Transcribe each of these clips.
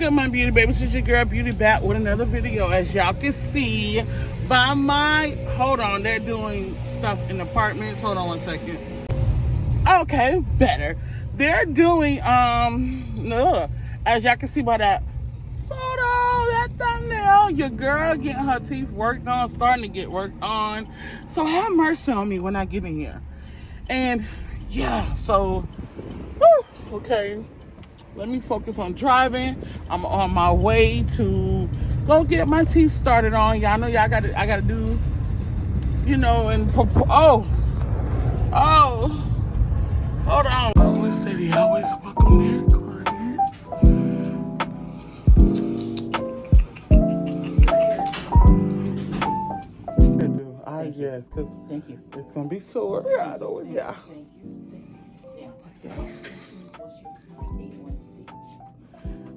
good, my beauty babies? It's your girl Beauty back with another video. As y'all can see by my, hold on, they're doing stuff in apartments. Hold on 1 second. Okay, better. They're doing as y'all can see by that photo, that thumbnail, your girl getting her teeth worked on, starting to get worked on. So have mercy on me when I get in here. And yeah, so okay, let me focus on driving. I'm on my way to go get my teeth started on. Y'all know I gotta do, you know, and hold on. I always say they always welcome their clients. Yes, because thank you. It's gonna be sore. Yeah, I know it. Yeah. Thank you.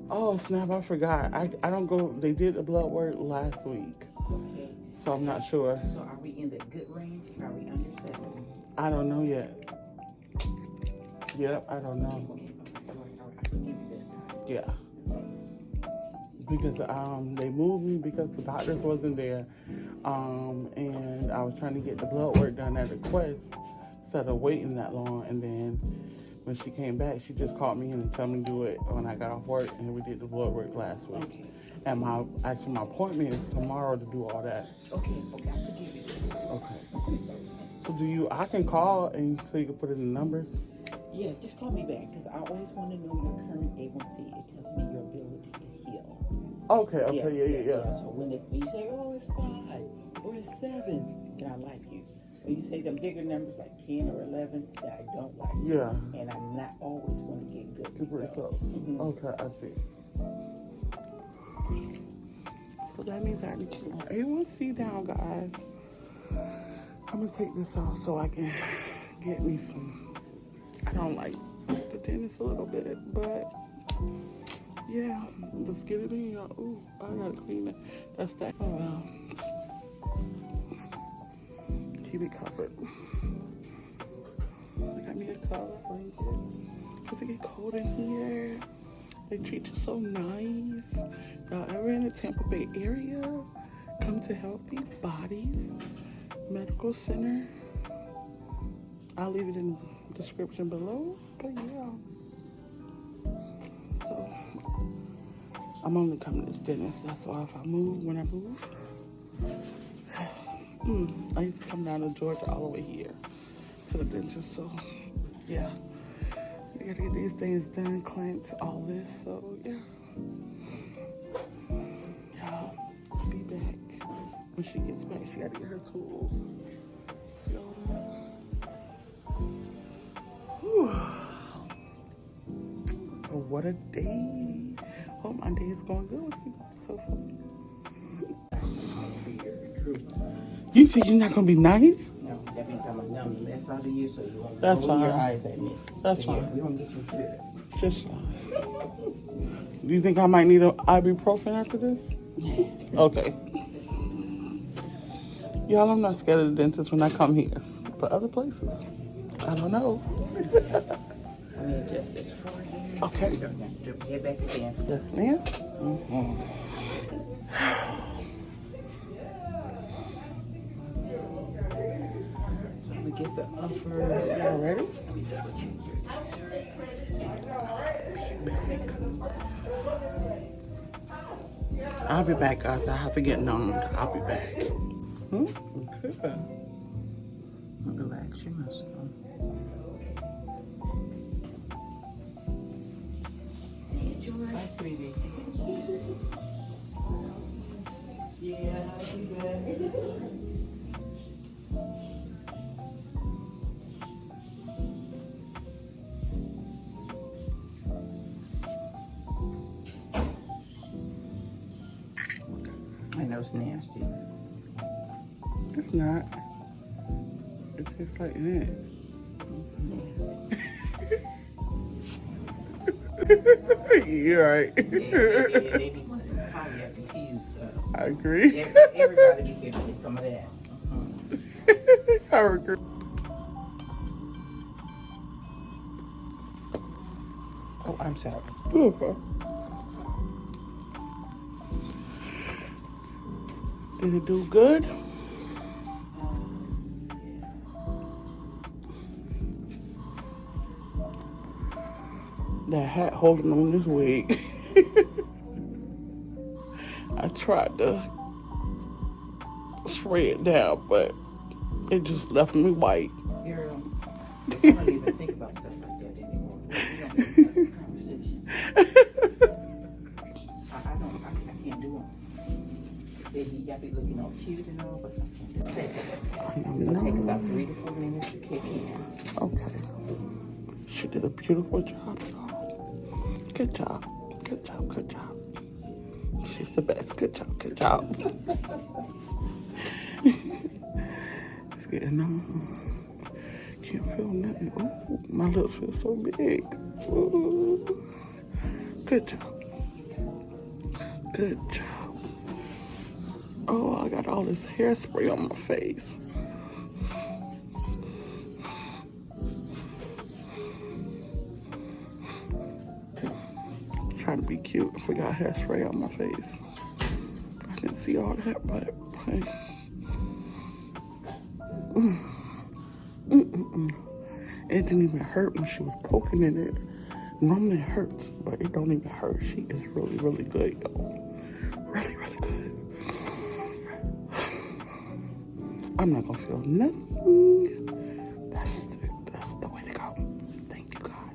Oh snap! I forgot. I don't go. They did the blood work last week. Okay. So I'm not sure. So are we in the good range? Are we under 7? I don't know yet. Yep, I don't know. Yeah. Because they moved me because the doctors wasn't there, and I was trying to get the blood work done at the Quest instead of waiting that long. And then when she came back, she just called me in and told me to do it when I got off work, and we did the blood work last week. Okay. And my appointment is tomorrow to do all that. Okay, I forgive you. Okay. So I can call and so you can put in the numbers? Yeah, just call me back because I always want to know your current A1C. It tells me your ability to heal. Okay, yeah. So when you say, oh, it's 5 or it's 7, then I like you. When you say them bigger numbers like 10 or 11, then I don't like you. Yeah. And I'm not always going to get good results. Mm-hmm. Okay, I see. So that means I need to keep my A1C down, guys. I'm going to take this off so I can get me some. I don't like the dentist a little bit, but yeah, let's get it in. Ooh, I gotta clean it. That's that. Oh well. Keep it covered. I got me a collar blanket because it get cold in here. They treat you so nice. Y'all ever in the Tampa Bay area? Come to Healthy Bodies Medical Center. I'll leave it in the description below, but yeah. So I'm only coming to this dentist. That's why if I move, when I move, I used to come down to Georgia all the way here to the dentist. So yeah, I gotta get these things done, clamped, all this. So yeah, I'll be back when she gets back. She gotta get her tools. See all that? Oh, what a day. Hope my day is going good with you. So fun. You see you're not going to be nice? No, that means I'm a numb mess out of you, so you won't roll your eyes at me. That's fine. Yeah, we're going to get you good. Just fine. Do you think I might need an ibuprofen after this? Yeah. Okay. Y'all, I'm not scared of the dentist when I come here. But other places, I don't know. Let me adjust this for you. Okay. Head back again. Yes, ma'am. Mm-hmm. Let me get the uppers. Y'all ready? I'll be back, guys. I have to get numbed. I'll be back. Okay. Relax your muscle. Hi, sweetie. Yeah, I'll be back. I know it's nasty. It's not. It tastes like that. You're right. They probably have confused. I agree. Everybody be here to get some of that. I agree. Oh, I'm sorry. Okay. Did it do good? That hat holding on this wig. I tried to spray it down, but it just left me white. Girl, I don't even think about stuff like that anymore. We don't have that conversation. I can't do them. Baby, you got to be looking all cute and all, but I can't do it. It'll take about 3 to 4 minutes to kick in. Okay. She did a beautiful job, y'all. Good job. Good job. Good job. She's the best. Good job. Good job. It's getting on. Can't feel nothing. Ooh, my lips feel so big. Ooh. Good job. Good job. Oh, I got all this hairspray on my face. Trying to be cute. I forgot hairspray on my face. I didn't see all that, but hey. It didn't even hurt when she was poking in it. Normally it hurts, but it don't even hurt. She is really, really good, y'all. Really, really good. I'm not gonna feel nothing. That's the way to go. Thank you, God.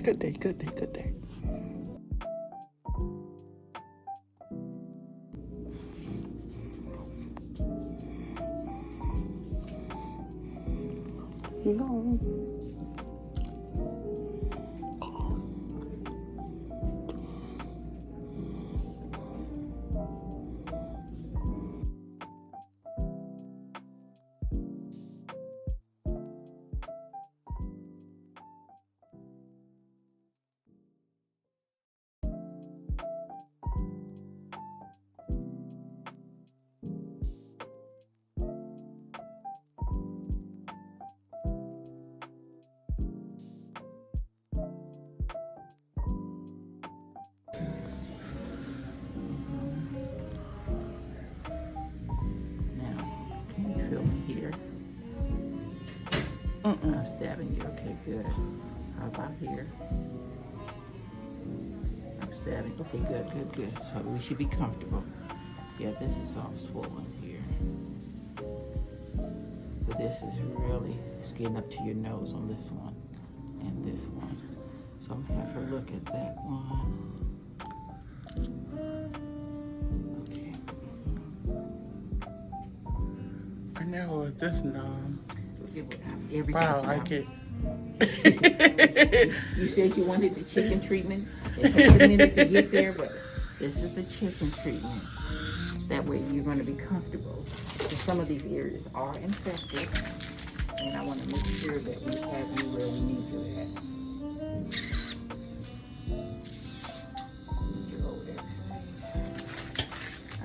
Good day, good day, good day. No. I'm stabbing you. Okay, good. How about here? I'm stabbing. Okay, good. So we should be comfortable. Yeah, this is all swollen here. But this is really getting up to your nose on this one and this one. So I'm gonna have her look at that one. Okay. I never was this numb. Everything. Wow, I like it. You said you wanted the chicken treatment. It takes a minute to get there, but this is the chicken treatment. That way you're going to be comfortable. Because some of these areas are infected, and I want to make sure that we have you where we need you at.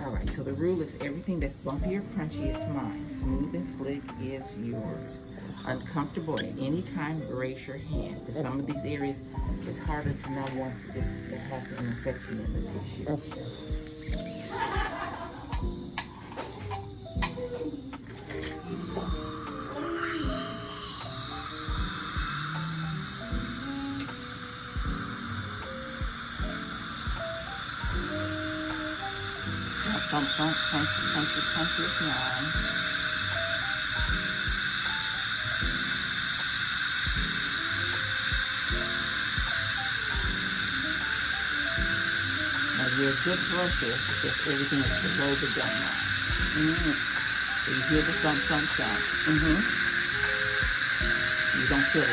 All right, so the rule is everything that's bumpy or crunchy is mine. Smooth and slick is yours. Uncomfortable at any time, raise your hand. Because some of these areas, it's harder to know once it has an infection in the tissue. Okay. Punch is mine. Now you're a good brusher because everything is below the gum line. So you hear the thump. You don't feel it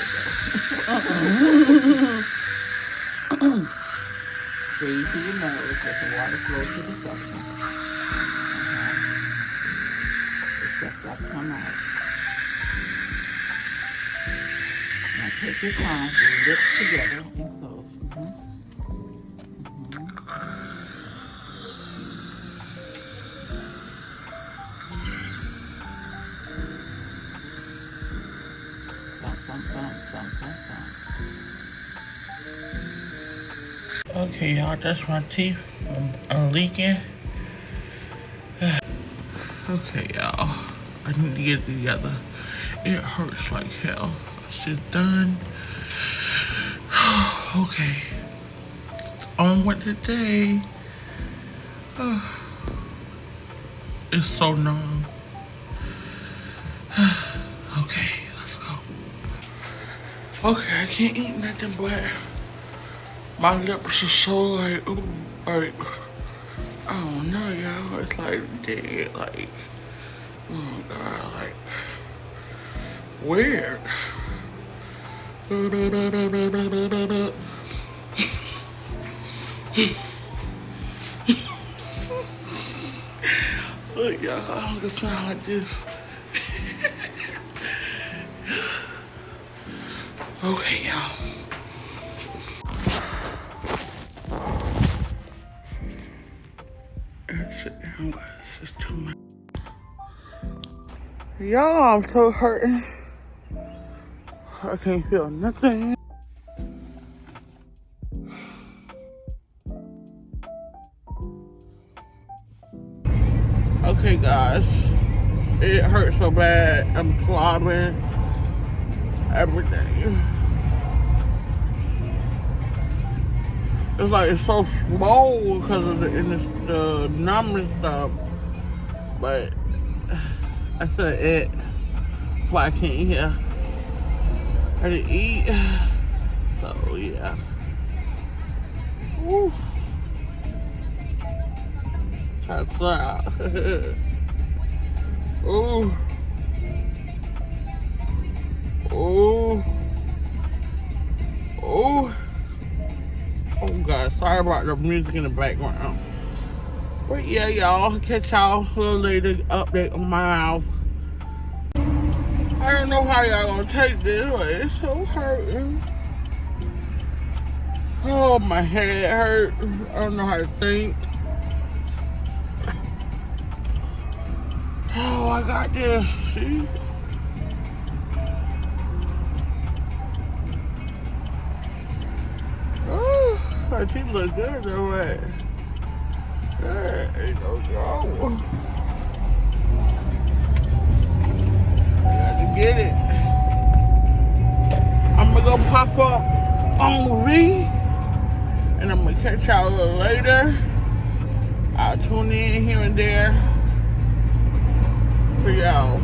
though. Breathe through your nose, let the water flow through the suction. Just that come out. Now take your time, lips together and close. Okay, y'all, that's my teeth. I'm leaking. Okay, y'all. I need to get it together. It hurts like hell. Shit's done. Okay. On with the day. It's so numb. Okay, let's go. Okay, I can't eat nothing, but my lips are so like, ooh, like, I don't know, y'all. It's like dead, like, oh God, like, weird. Look, y'all, I can smile like this. Okay, y'all. Sit down, guys. It's too much. Y'all, I'm so hurting. I can't feel nothing. Okay, guys. It hurts so bad. I'm throbbing. Everything. It's like it's so swole because of the numbing stuff. But I said it. That's why I can't eat here. I didn't eat. So yeah. Woo. That's out. Ooh. Ooh. Ooh. Oh God, sorry about the music in the background. But yeah, y'all, catch y'all a little later, update on my mouth. I don't know how y'all gonna take this, but it's so hurting. Oh, my head hurt. I don't know how to think. Oh, I got this, see? Oh, my teeth look good though, right? There ain't no wrong. I got to get it. I'm gonna go pop up on V, and I'm gonna catch y'all a little later. I'll tune in here and there for y'all.